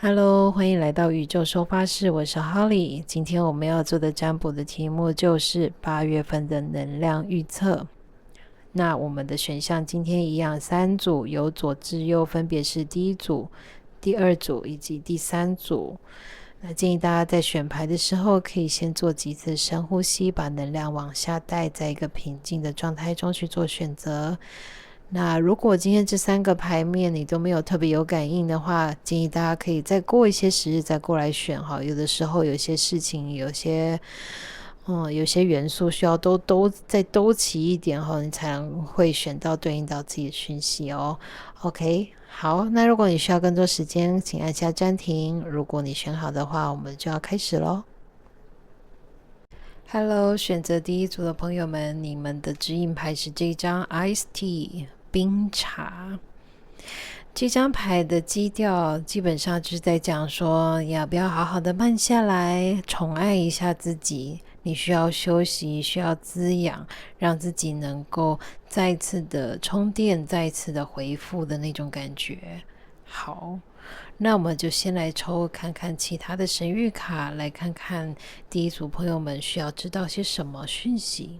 Hello，欢迎来到宇宙收发室，我是 Holly。今天我们要做的占卜的题目就是8月份的能量预测。那我们的选项今天一样3组，由左至右分别是第一组、第二组以及第三组。那建议大家在选牌的时候可以先做几次深呼吸，把能量往下带，在一个平静的状态中去做选择。那如果今天这3个牌面你都没有特别有感应的话，建议大家可以再过一些时日再过来选哈。有的时候有些事情有些元素需要再兜齐一点后，你才能会选到对应到自己的讯息哦。OK， 好，那如果你需要更多时间，请按下暂停。如果你选好的话，我们就要开始咯。Hello， 选择第一组的朋友们，你们的指引牌是这张 Iced Tea 冰茶。这张牌的基调基本上就是在讲说，你要不要好好的慢下来，宠爱一下自己。你需要休息，需要滋养，让自己能够再一次的充电，再一次的回复的那种感觉。好，那我们就先来抽看看其他的神谕卡，来看看第一组朋友们需要知道些什么讯息。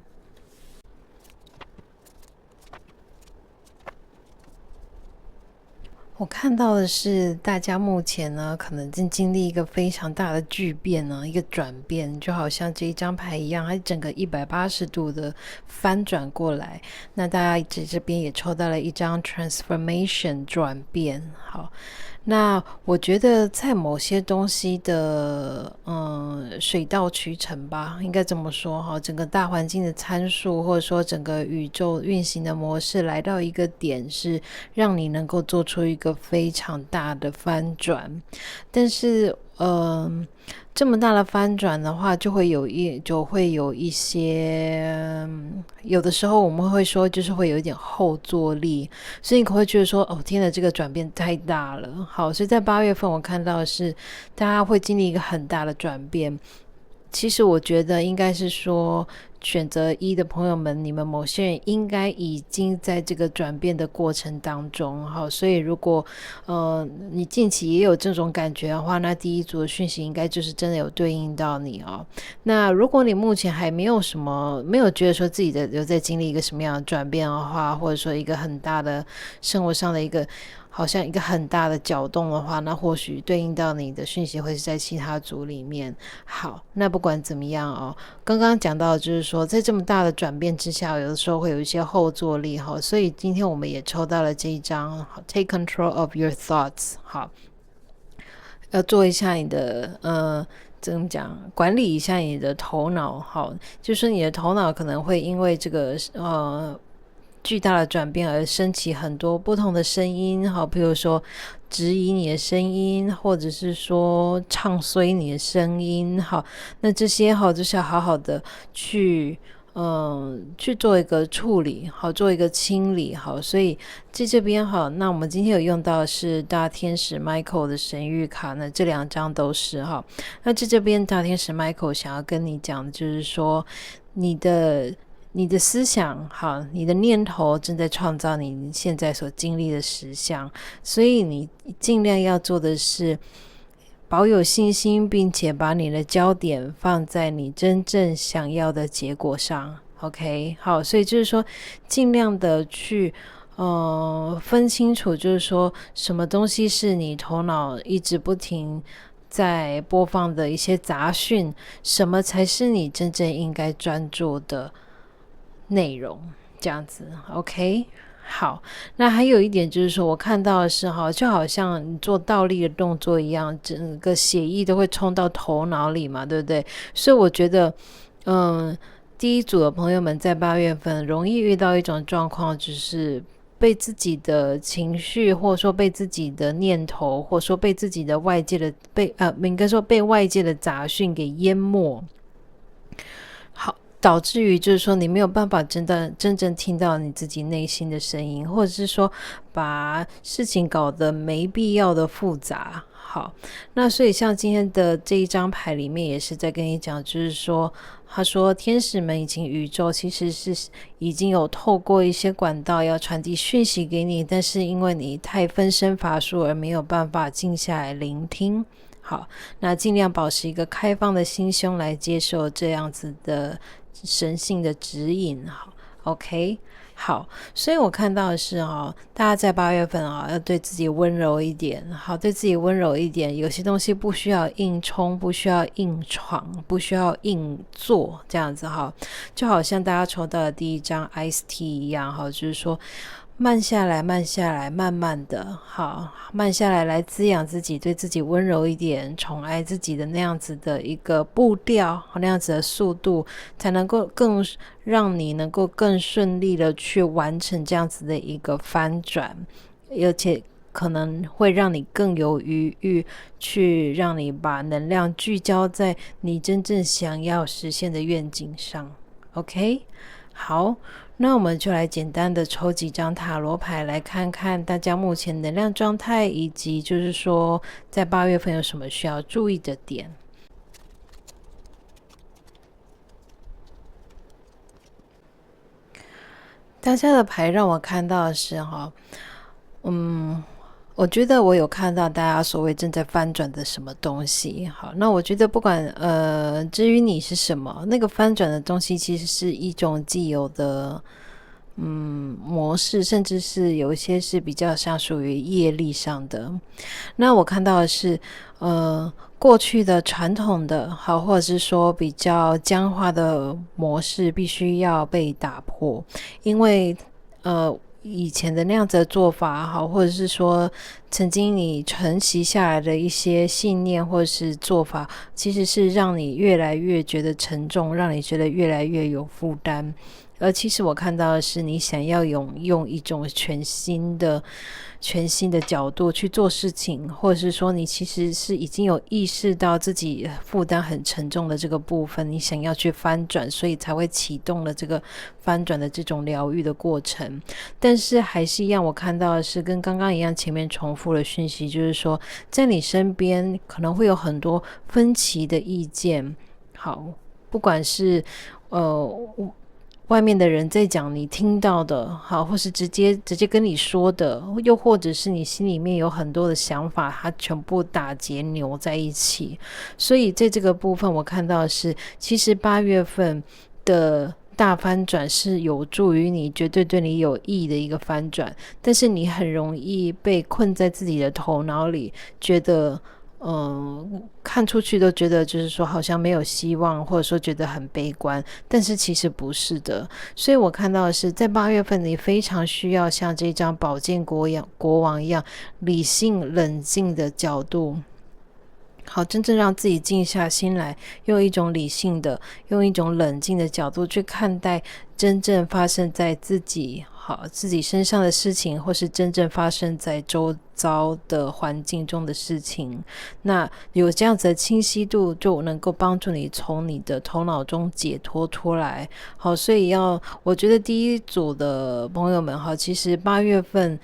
我看到的是大家目前呢可能正经历一个非常大的巨变呢，一个转变，就好像这一张牌一样，它整个180度的翻转过来。那大家这边也抽到了一张 transformation 转变。好，那我觉得在某些东西的水到渠成吧，应该这么说哈。整个大环境的参数，或者说整个宇宙运行的模式来到一个点，是让你能够做出一个非常大的翻转。但是这么大的翻转的话，就会有一些有的时候我们会说就是会有一点后坐力，所以你可能会觉得说哦天哪，这个转变太大了。好，所以在8月份我看到的是大家会经历一个很大的转变。其实我觉得应该是说，选择1的朋友们，你们某些人应该已经在这个转变的过程当中。好，所以如果你近期也有这种感觉的话，那第一组的讯息应该就是真的有对应到你哦。那如果你目前还没有觉得说自己有在经历一个什么样的转变的话，或者说一个很大的生活上的好像一个很大的搅动的话，那或许对应到你的讯息会是在其他组里面。好，那不管怎么样哦，刚刚讲到就是说在这么大的转变之下，有的时候会有一些后坐力。好，所以今天我们也抽到了这一张 Take control of your thoughts。 好，要做一下你的怎么讲，管理一下你的头脑。好，就是你的头脑可能会因为这个巨大的转变而升起很多不同的声音。好，比如说质疑你的声音，或者是说唱衰你的声音。好，那这些好就是要好好的去做一个处理，好，做一个清理。好，所以在这边好，那我们今天有用到的是大天使 Michael 的神谕卡，那这2张都是哈。那在这边大天使 Michael 想要跟你讲的就是说，你的思想，好，你的念头正在创造你现在所经历的实相，所以你尽量要做的是保有信心，并且把你的焦点放在你真正想要的结果上。 OK， 好，所以就是说尽量的去分清楚，就是说什么东西是你头脑一直不停在播放的一些杂讯，什么才是你真正应该专注的内容，这样子。 OK， 好，那还有一点就是说，我看到的是就好像你做倒立的动作一样，整个血液都会冲到头脑里嘛，对不对？所以我觉得第一组的朋友们在8月份容易遇到一种状况，就是被自己的情绪，或者说被自己的念头，或者说被自己的应该说被外界的杂讯给淹没。好，导致于就是说你没有办法真正听到你自己内心的声音，或者是说把事情搞得没必要的复杂。好，那所以像今天的这一张牌里面也是在跟你讲，就是说他说天使们以及宇宙其实是已经有透过一些管道要传递讯息给你，但是因为你太分身乏术而没有办法静下来聆听。好，那尽量保持一个开放的心胸来接受这样子的神性的指引。好 ，OK。好，所以我看到的是大家在8月份要对自己温柔一点。好，对自己温柔一点，有些东西不需要硬冲，不需要硬闯，不需要硬做，这样子就好像大家抽到的第一张 Ice Tea 一样就是说慢下来，慢下来，慢慢的，好，慢下来，来滋养自己，对自己温柔一点，宠爱自己的那样子的一个步调，那样子的速度，才能够更让你能够更顺利的去完成这样子的一个翻转，而且可能会让你更有余裕去让你把能量聚焦在你真正想要实现的愿景上。 OK， 好，那我们就来简单的抽几张塔罗牌来看看大家目前能量状态，以及就是说在8月份有什么需要注意的点。大家的牌让我看到的是我觉得我有看到大家所谓正在翻转的什么东西。好，那我觉得不管至于你是什么，那个翻转的东西其实是一种既有的模式，甚至是有一些是比较像属于业力上的。那我看到的是过去的传统的好，或者是说比较僵化的模式必须要被打破，因为以前的那样子的做法好，或者是说曾经你承袭下来的一些信念或者是做法，其实是让你越来越觉得沉重，让你觉得越来越有负担。而其实我看到的是你想要用一种全新的角度去做事情，或者是说你其实是已经有意识到自己负担很沉重的这个部分，你想要去翻转，所以才会启动了这个翻转的这种疗愈的过程。但是还是一样，我看到的是跟刚刚一样前面重复的讯息，就是说在你身边可能会有很多分歧的意见。好，不管是外面的人在讲你听到的，好，或是直接跟你说的，又或者是你心里面有很多的想法，它全部打结扭在一起。所以在这个部分我看到的是，其实8月份的大翻转是有助于你，绝对对你有益的一个翻转，但是你很容易被困在自己的头脑里，觉得看出去都觉得就是说好像没有希望，或者说觉得很悲观，但是其实不是的。所以我看到的是在8月份你非常需要像这张宝剑国王一样理性冷静的角度，好，真正让自己静下心来，用一种理性的，用一种冷静的角度去看待真正发生在自己身上的事情，或是真正发生在周遭的环境中的事情。那有这样子的清晰度，就能够帮助你从你的头脑中解脱出来。好，所以我觉得第一组的朋友们其实8月份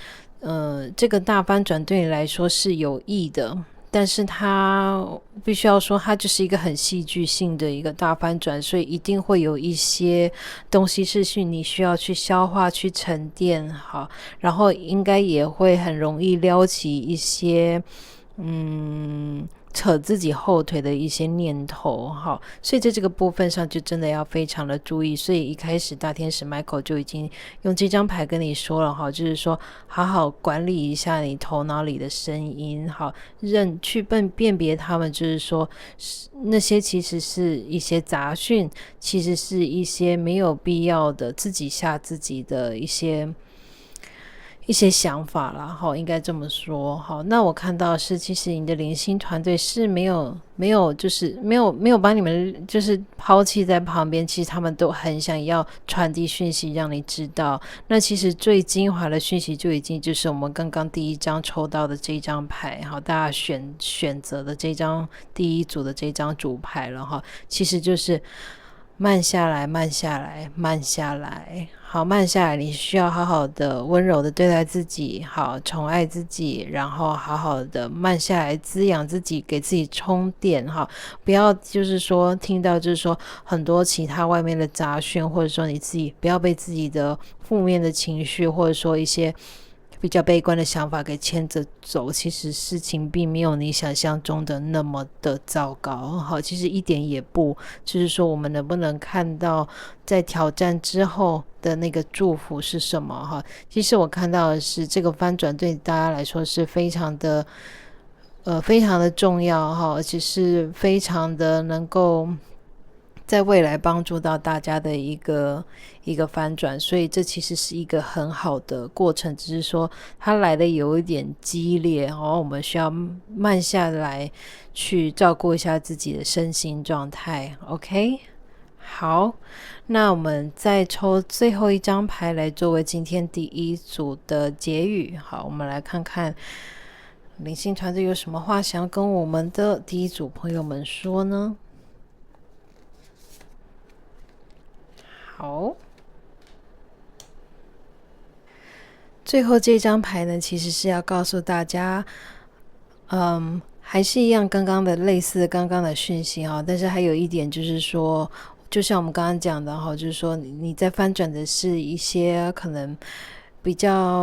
这个大翻转对你来说是有益的，但是它必须要说它就是一个很戏剧性的一个大翻转，所以一定会有一些东西是你需要去消化去沉淀。好，然后应该也会很容易撩起一些扯自己后腿的一些念头。好，所以在这个部分上就真的要非常的注意。所以一开始大天使 Michael 就已经用这张牌跟你说了就是说好好管理一下你头脑里的声音，好，去辨别他们，就是说那些其实是一些杂讯，其实是一些没有必要的自己吓自己的一些想法啦，应该这么说。好，那我看到的是其实你的灵性团队是没有把你们就是抛弃在旁边，其实他们都很想要传递讯息让你知道。那其实最精华的讯息就已经就是我们刚刚第一张抽到的这张牌，好，大家选择的这张第一组的这张主牌了其实就是慢下来，慢下来，慢下来。好，慢下来，你需要好好的、温柔的对待自己，好，宠爱自己，然后好好的慢下来，滋养自己，给自己充电，哈，不要就是说听到就是说很多其他外面的杂讯，或者说你自己不要被自己的负面的情绪，或者说一些比较悲观的想法给牵着走，其实事情并没有你想象中的那么的糟糕。好，其实一点也不，就是说我们能不能看到在挑战之后的那个祝福是什么？哈，其实我看到的是这个翻转对大家来说是非常的非常的重要哈，而且是非常的能够在未来帮助到大家的一个翻转，所以这其实是一个很好的过程，只是说它来的有一点激烈哦，我们需要慢下来去照顾一下自己的身心状态。 OK， 好，那我们再抽最后一张牌来作为今天第一组的结语。好，我们来看看灵性团队有什么话想要跟我们的第一组朋友们说呢？好，最后这张牌呢，其实是要告诉大家，还是一样刚刚的类似刚刚的讯息哈，但是还有一点就是说，就像我们刚刚讲的哈，就是说你在翻转的是一些可能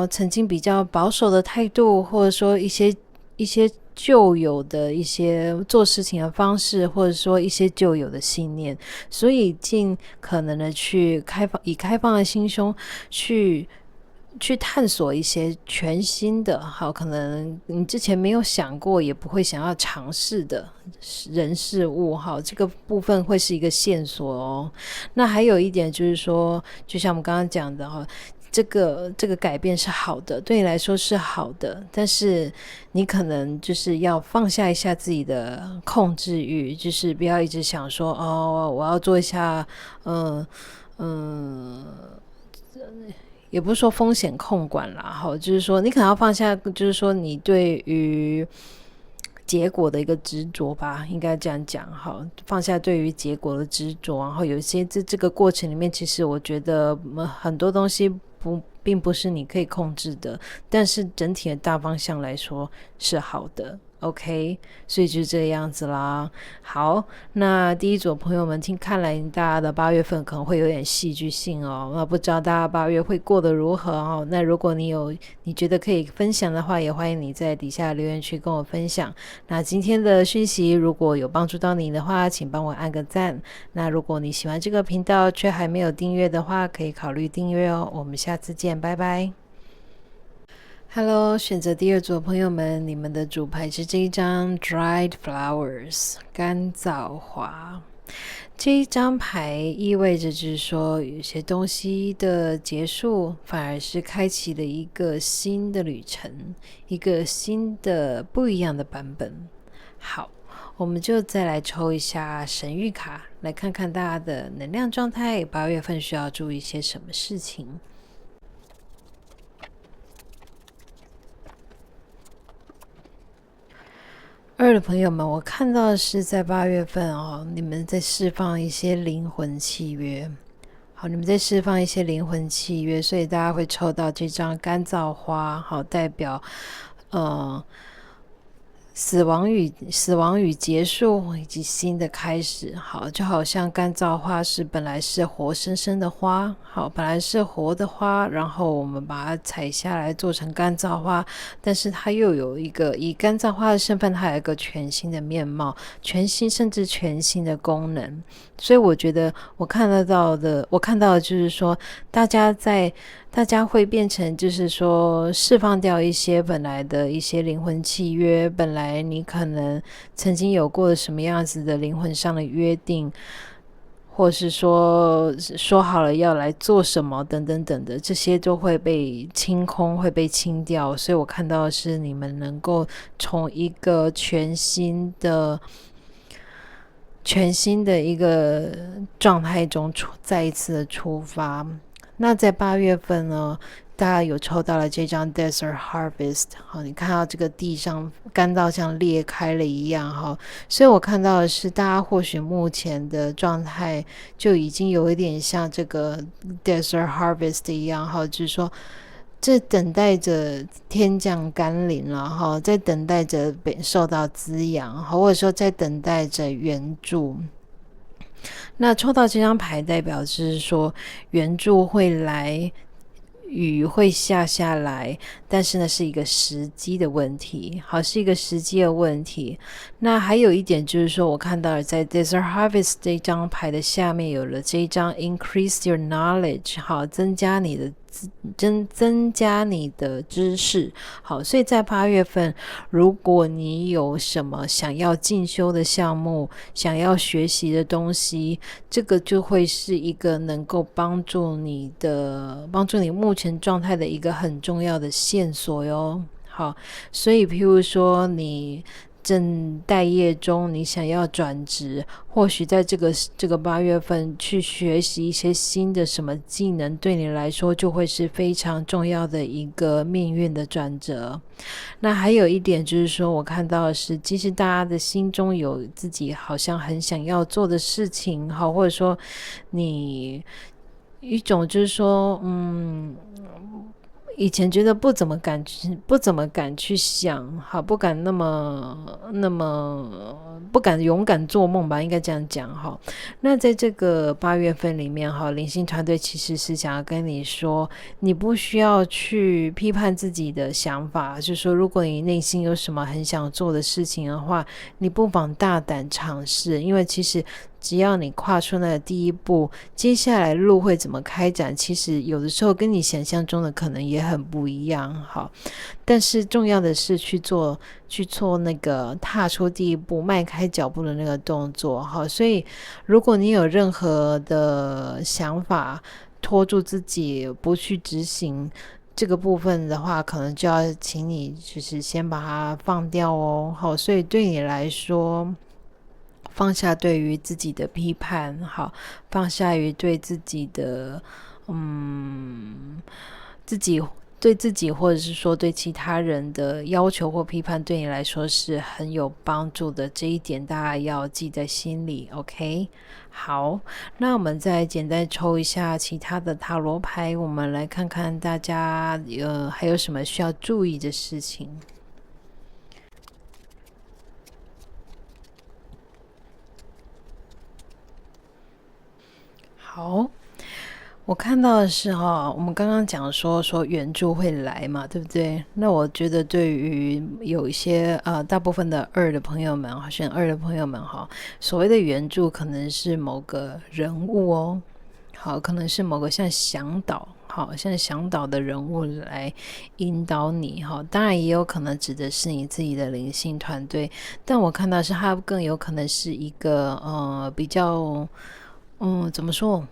曾经比较保守的态度，或者说一些旧有的一些做事情的方式，或者说一些旧有的信念，所以尽可能的去以开放的心胸去探索一些全新的，好，可能你之前没有想过也不会想要尝试的人事物，好，这个部分会是一个线索哦。那还有一点就是说，就像我们刚刚讲的哈，这个改变是好的，对你来说是好的，但是你可能就是要放下一下自己的控制欲，就是不要一直想说哦，我要做一下也不是说风险控管啦，就是说你可能要放下，就是说你对于结果的一个执着吧，应该这样讲，好，放下对于结果的执着，然后有一些这个过程里面，其实我觉得很多东西并不是你可以控制的，但是整体的大方向来说是好的。OK， 所以就是这个样子啦。好，那第一组朋友们看来大家的8月份可能会有点戏剧性哦，那不知道大家8月会过得如何哦？那如果你觉得可以分享的话，也欢迎你在底下留言区跟我分享。那今天的讯息如果有帮助到你的话，请帮我按个赞。那如果你喜欢这个频道却还没有订阅的话，可以考虑订阅哦。我们下次见，拜拜。Hello， 选择第二组的朋友们，你们的主牌是这一张 Dried Flowers 干燥花。这一张牌意味着就是说，有些东西的结束反而是开启了一个新的旅程，一个新的不一样的版本。好，我们就再来抽一下神谕卡，来看看大家的能量状态，8月份需要注意些什么事情。2的朋友们，我看到的是在8月份哦，你们在释放一些灵魂契约。好，你们在释放一些灵魂契约，所以大家会抽到这张干燥花，好，代表死亡与结束以及新的开始。好，就好像干燥花本来是活生生的花，好，本来是活的花，然后我们把它采下来做成干燥花，但是它又有一个以干燥花的身份，它有一个全新的面貌，甚至全新的功能。所以我觉得我看到的就是说，大家会变成就是说释放掉一些本来的一些灵魂契约，本来你可能曾经有过的什么样子的灵魂上的约定，或是说好了要来做什么等等等的，这些都会被清空，会被清掉。所以我看到的是你们能够从一个全新的一个状态中再一次的出发。那在8月份呢，大家有抽到了这张 Desert Harvest， 好，你看到这个地上干到像裂开了一样哈，所以我看到的是大家或许目前的状态就已经有一点像这个 Desert Harvest 一样哈，就是说这等待着天降甘霖了哈，在等待着被受到滋养，或者说在等待着援助。那抽到这张牌代表就是说援助会来，雨会下来，但是呢是一个时机的问题，好，是一个时机的问题。那还有一点就是说，我看到了在 Desert Harvest 这张牌的下面有了这一张 Increase your knowledge， 好，增加你的知识，好，所以在8月份，如果你有什么想要进修的项目，想要学习的东西，这个就会是一个能够帮助你目前状态的一个很重要的线索哟。好，所以譬如说你正待业中，你想要转职，或许在这个8月份去学习一些新的什么技能，对你来说就会是非常重要的一个命运的转折。那还有一点就是说，我看到的是，即使大家的心中有自己好像很想要做的事情，好，或者说你一种就是说，以前觉得不怎么敢去想，好，不敢不敢勇敢做梦吧，应该这样讲哈。那在这个8月份里面哈，灵性团队其实是想要跟你说，你不需要去批判自己的想法，就是说如果你内心有什么很想做的事情的话，你不妨大胆尝试，因为其实只要你跨出那个第一步，接下来路会怎么开展，其实有的时候跟你想象中的可能也很不一样。好，但是重要的是去做那个踏出第一步，迈开脚步的那个动作。好，所以如果你有任何的想法拖住自己不去执行这个部分的话，可能就要请你就是先把它放掉哦。好，所以对你来说，放下对于自己的批判，好，放下于对自己的对自己或者是说对其他人的要求或批判，对你来说是很有帮助的，这一点大家要记在心里。 OK， 好，那我们再简单抽一下其他的塔罗牌，我们来看看大家还有什么需要注意的事情。好，我看到的是我们刚刚讲说援助会来嘛，对不对？那我觉得对于有一些大部分的2的朋友们，选2的朋友们所谓的援助可能是某个人物哦，好，可能是某个像向导的人物来引导你当然也有可能指的是你自己的灵性团队，但我看到是它更有可能是一个比较怎么说？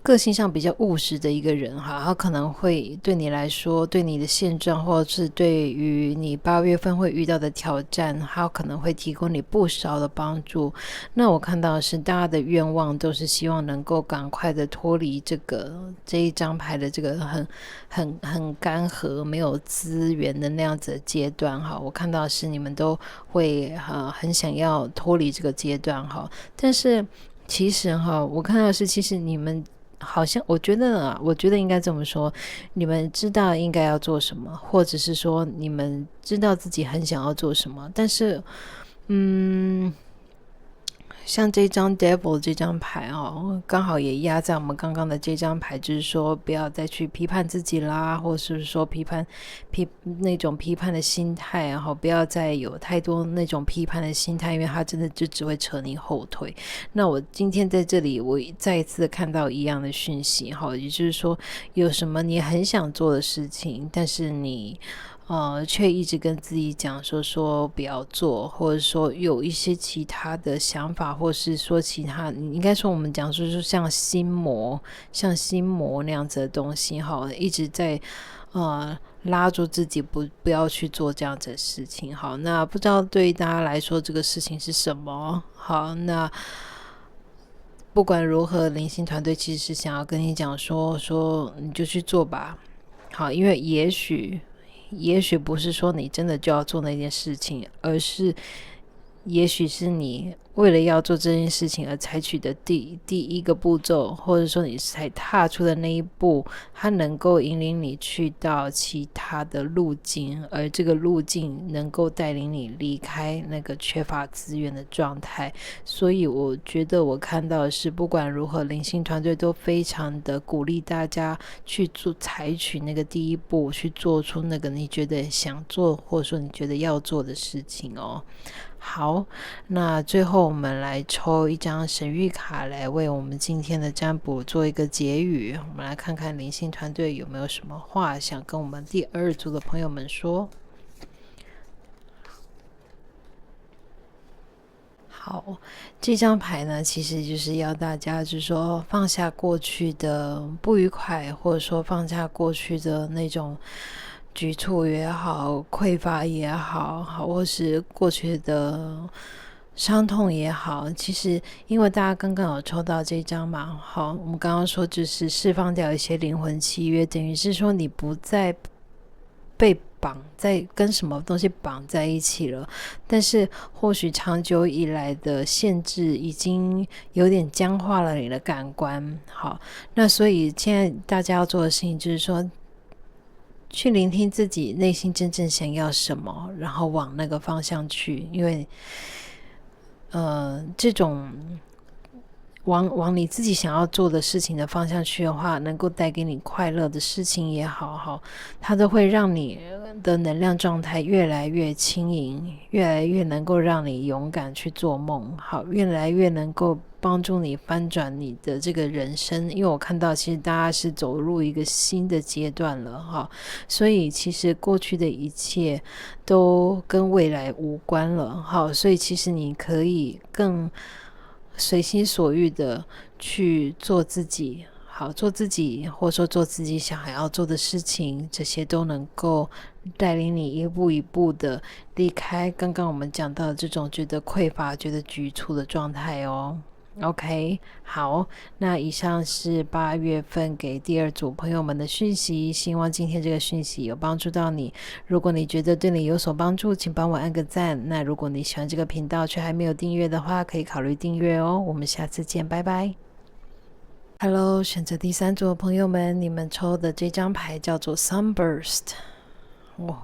个性上比较务实的一个人他可能会对你来说，对你的现状，或者是对于你8月份会遇到的挑战，他可能会提供你不少的帮助。那我看到的是大家的愿望都是希望能够赶快的脱离这一张牌的这个很干涸没有资源的那样子的阶段我看到的是你们都会很想要脱离这个阶段但是其实我看到的是其实你们好像我觉得应该这么说，你们知道应该要做什么，或者是说你们知道自己很想要做什么，但是像这张 Devil 这张牌刚好也压在我们刚刚的这张牌，就是说不要再去批判自己啦，或者是说那种批判的心态不要再有太多那种批判的心态，因为它真的就只会扯你后腿。那我今天在这里我再一次看到一样的讯息也就是说有什么你很想做的事情，但是你却一直跟自己讲说不要做，或者说有一些其他的想法，或是说其他应该说我们讲说像心魔那样子的东西一直在拉住自己不要去做这样子的事情。好，那不知道对于大家来说这个事情是什么？好，那不管如何，灵性团队其实是想要跟你讲说你就去做吧。好，因为也许不是说你真的就要做那件事情，而是也许是你为了要做这件事情而采取的第一个步骤，或者说你才踏出的那一步，它能够引领你去到其他的路径，而这个路径能够带领你离开那个缺乏资源的状态。所以我觉得我看到的是，不管如何，灵性团队都非常的鼓励大家去采取那个第一步，去做出那个你觉得想做或者说你觉得要做的事情哦。好，那最后我们来抽一张神谕卡来为我们今天的占卜做一个结语。我们来看看灵性团队有没有什么话想跟我们第二组的朋友们说。好，这张牌呢，其实就是要大家就是说放下过去的不愉快，或者说放下过去的那种局促也好，匮乏也好，或是过去的伤痛也好。其实因为大家刚刚有抽到这张嘛，好，我们刚刚说就是释放掉一些灵魂契约，等于是说你不再被绑在跟什么东西绑在一起了，但是或许长久以来的限制已经有点僵化了你的感官。好，那所以现在大家要做的事情就是说，去聆听自己内心真正想要什么，然后往那个方向去。因为这种往你自己想要做的事情的方向去的话，能够带给你快乐的事情也好，它都会让你的能量状态越来越轻盈，越来越能够让你勇敢去做梦，好，越来越能够帮助你翻转你的这个人生。因为我看到其实大家是走入一个新的阶段了哈，所以其实过去的一切都跟未来无关了，好，所以其实你可以更随心所欲的去做自己，好，做自己，或者说做自己想要做的事情，这些都能够带领你一步一步的离开刚刚我们讲到的这种觉得匮乏、觉得局促的状态哦。OK， 好，那以上是8月份给第二组朋友们的讯息，希望今天这个讯息有帮助到你。如果你觉得对你有所帮助，请帮我按个赞。那如果你喜欢这个频道却还没有订阅的话，可以考虑订阅哦。我们下次见，拜拜。Hello， 选择第三组的朋友们，你们抽的这张牌叫做 Sunburst。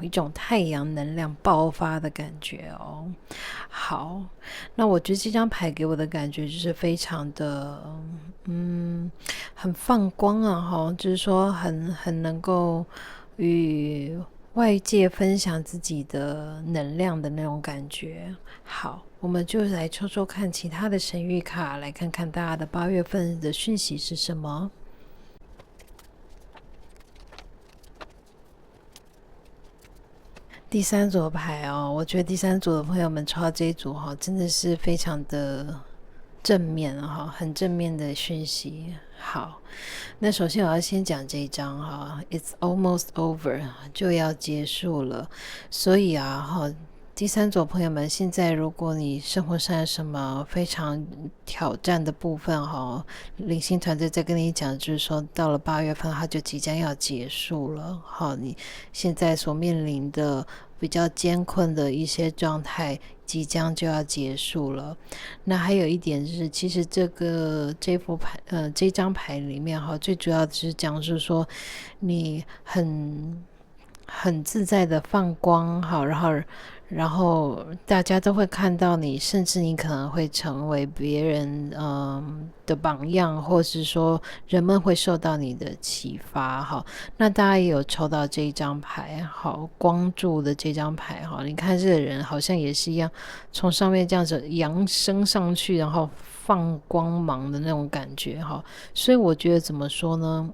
一种太阳能量爆发的感觉哦。好，那我觉得这张牌给我的感觉就是非常的很放光啊，就是说很能够与外界分享自己的能量的那种感觉。好，我们就来抽抽看其他的神谕卡，来看看大家的8月份的讯息是什么。第三组牌哦，我觉得第三组的朋友们抽到这一组真的是非常的正面很正面的讯息。好，那首先我要先讲这一张It's almost over， 就要结束了。所以第三组朋友们，现在如果你生活上有什么非常挑战的部分灵性团队在跟你讲，就是说到了8月份它就即将要结束了。你现在所面临的比较艰困的一些状态即将就要结束了。那还有一点就是，其实这张牌里面最主要的是讲是说你很自在的放光然后大家都会看到你，甚至你可能会成为别人的榜样，或是说人们会受到你的启发那大家也有抽到这一张牌光柱的这张牌你看这个人好像也是一样，从上面这样子扬升上去，然后放光芒的那种感觉所以我觉得怎么说呢，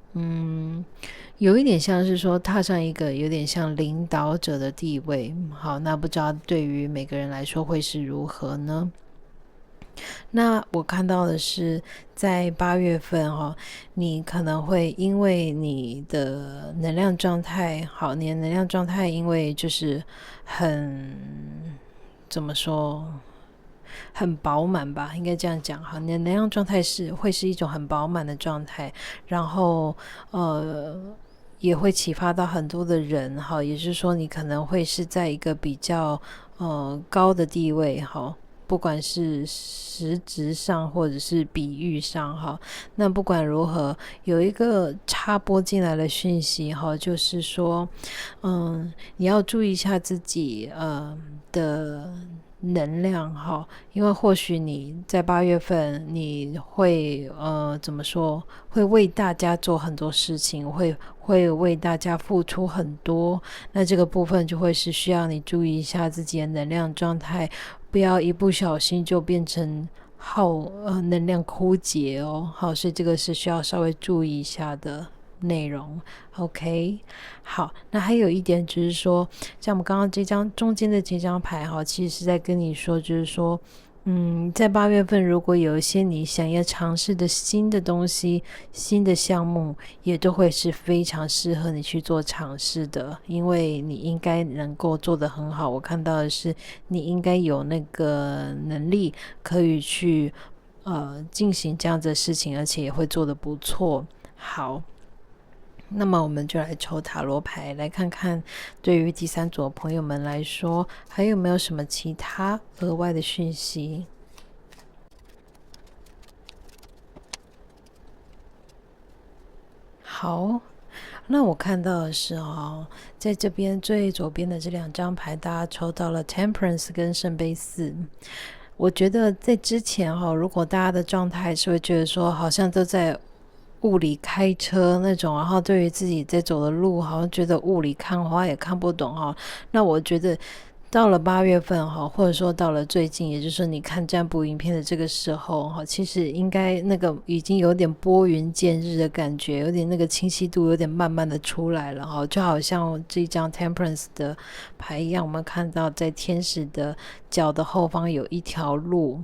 有一点像是说踏上一个有点像领导者的地位。好，那不知道对于每个人来说会是如何呢？那我看到的是在8月份你可能会因为你的能量状态你的能量状态因为就是怎么说很饱满吧，应该这样讲哈。你的能量状态会是一种很饱满的状态，然后也会启发到很多的人哈，也就是说你可能会是在一个比较高的地位哈。不管是实质上或者是比喻上哈，那不管如何，有一个插播进来的讯息哈，就是说，你要注意一下自己的能量哈，因为或许你在8月份你会怎么说，会为大家做很多事情，会为大家付出很多，那这个部分就会是需要你注意一下自己的能量状态，不要一不小心就变成能量枯竭哦。好，所以这个是需要稍微注意一下的内容。 OK， 好，那还有一点就是说，像我们刚刚这张中间的这张牌哈，其实是在跟你说，就是说在8月份如果有一些你想要尝试的新的东西，新的项目，也都会是非常适合你去做尝试的，因为你应该能够做得很好。我看到的是你应该有那个能力可以去进行这样子的事情，而且也会做得不错。好，那么我们就来抽塔罗牌，来看看对于第三组的朋友们来说，还有没有什么其他额外的讯息。好，那我看到的是在这边最左边的这2张牌，大家抽到了 Temperance 跟圣杯4。我觉得在之前如果大家的状态是会觉得说好像都在雾里开车那种，然后对于自己在走的路好像觉得雾里看花也看不懂那我觉得到了8月份或者说到了最近，也就是说你看占卜影片的这个时候其实应该那个已经有点拨云见日的感觉，有点那个清晰度有点慢慢的出来了就好像这张 Temperance 的牌一样，我们看到在天使的脚的后方有一条路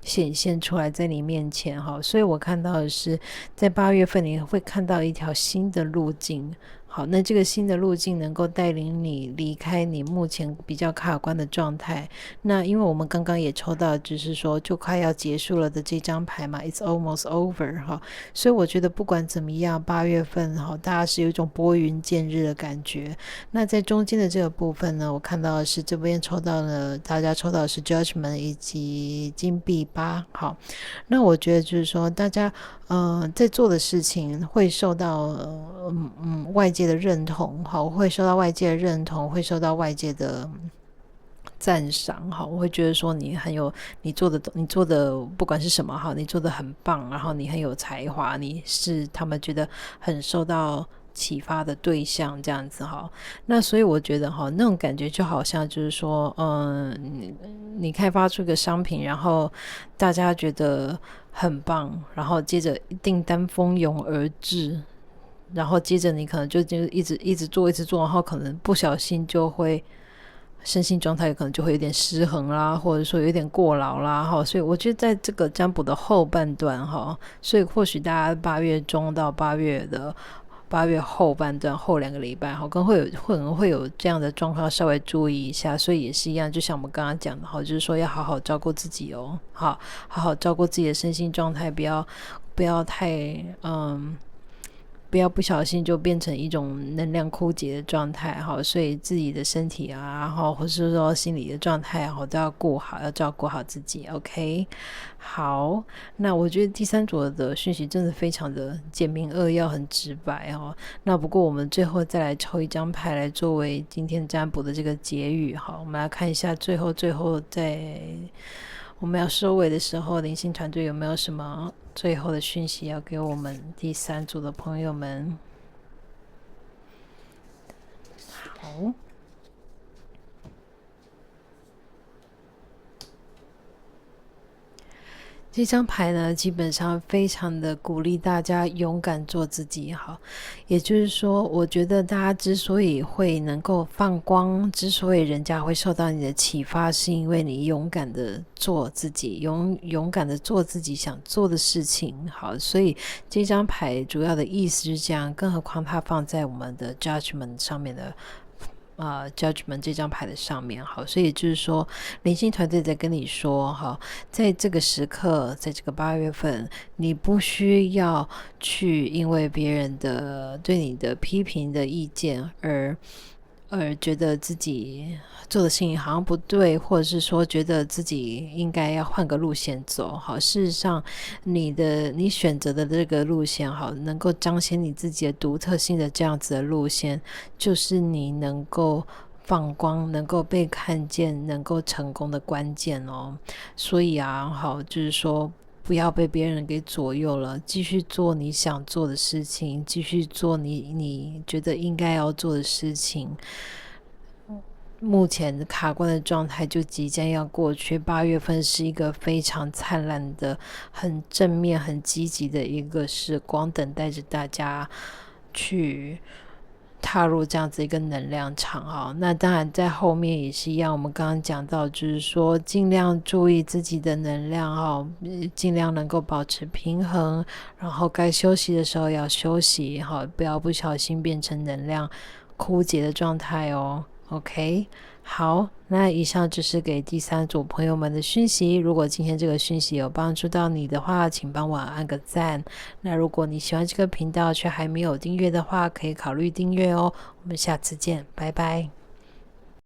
显现出来在你面前所以我看到的是在8月份你会看到一条新的路径。好，那这个新的路径能够带领你离开你目前比较卡关的状态。那因为我们刚刚也抽到就是说就快要结束了的这张牌嘛， It's almost over 所以我觉得不管怎么样8月份大家是有一种拨云见日的感觉。那在中间的这个部分呢，我看到的是这边抽到了，大家抽到的是 Judgment 以及金币8。好，那我觉得就是说大家在做的事情会受到外界的认同会受到外界的认同，会受到外界的赞赏我会觉得说你很有你做的不管是什么你做的很棒，然后你很有才华，你是他们觉得很受到启发的对象这样子那所以我觉得那种感觉就好像就是说你开发出一个商品，然后大家觉得很棒，然后接着订单蜂拥而至，然后接着你可能就一直做，然后可能不小心就会身心状态可能就会有点失衡啦，或者说有点过劳啦所以我觉得在这个占卜的后半段所以或许大家8月中到8月后半段后2个礼拜可能会有这样的状况，稍微注意一下。所以也是一样，就像我们刚刚讲的就是说要好好照顾自己好好照顾自己的身心状态，不要太不要不小心就变成一种能量枯竭的状态所以自己的身体或是说心理的状态都要顾好，要照顾好自己。 OK， 好，那我觉得第三组的讯息真的非常的简明扼要，很直白那不过我们最后再来抽一张牌来作为今天占卜的这个结语我们来看一下最后在我们要收尾的时候，灵性团队有没有什么最后的讯息要给我们第三组的朋友们？好，这张牌呢，基本上非常的鼓励大家勇敢做自己也就是说，我觉得大家之所以会能够放光，之所以人家会受到你的启发，是因为你勇敢的做自己，勇敢的做自己想做的事情所以这张牌主要的意思是这样，更何况它放在我们的 judgment 上面的 judgment 这张牌的上面。好，所以就是说灵性团队在跟你说，好，在这个时刻，在这个8月份，你不需要去因为别人的对你的批评的意见而觉得自己做的事情好像不对，或者是说觉得自己应该要换个路线走。好，事实上你选择的这个路线，好，能够彰显你自己的独特性的这样子的路线，就是你能够放光，能够被看见，能够成功的关键哦。所以好，就是说不要被别人给左右了，继续做你想做的事情，继续做你觉得应该要做的事情。目前卡关的状态就即将要过去，8月份是一个非常灿烂的、很正面、很积极的一个时光，等待着大家去踏入这样子一个能量场。那当然在后面也是一样，我们刚刚讲到，就是说尽量注意自己的能量，尽量能够保持平衡，然后该休息的时候要休息，不要不小心变成能量枯竭的状态哦。OK， 好，那以上就是给第3组朋友们的讯息。如果今天这个讯息有帮助到你的话，请帮我按个赞。那如果你喜欢这个频道却还没有订阅的话，可以考虑订阅哦。我们下次见，拜拜。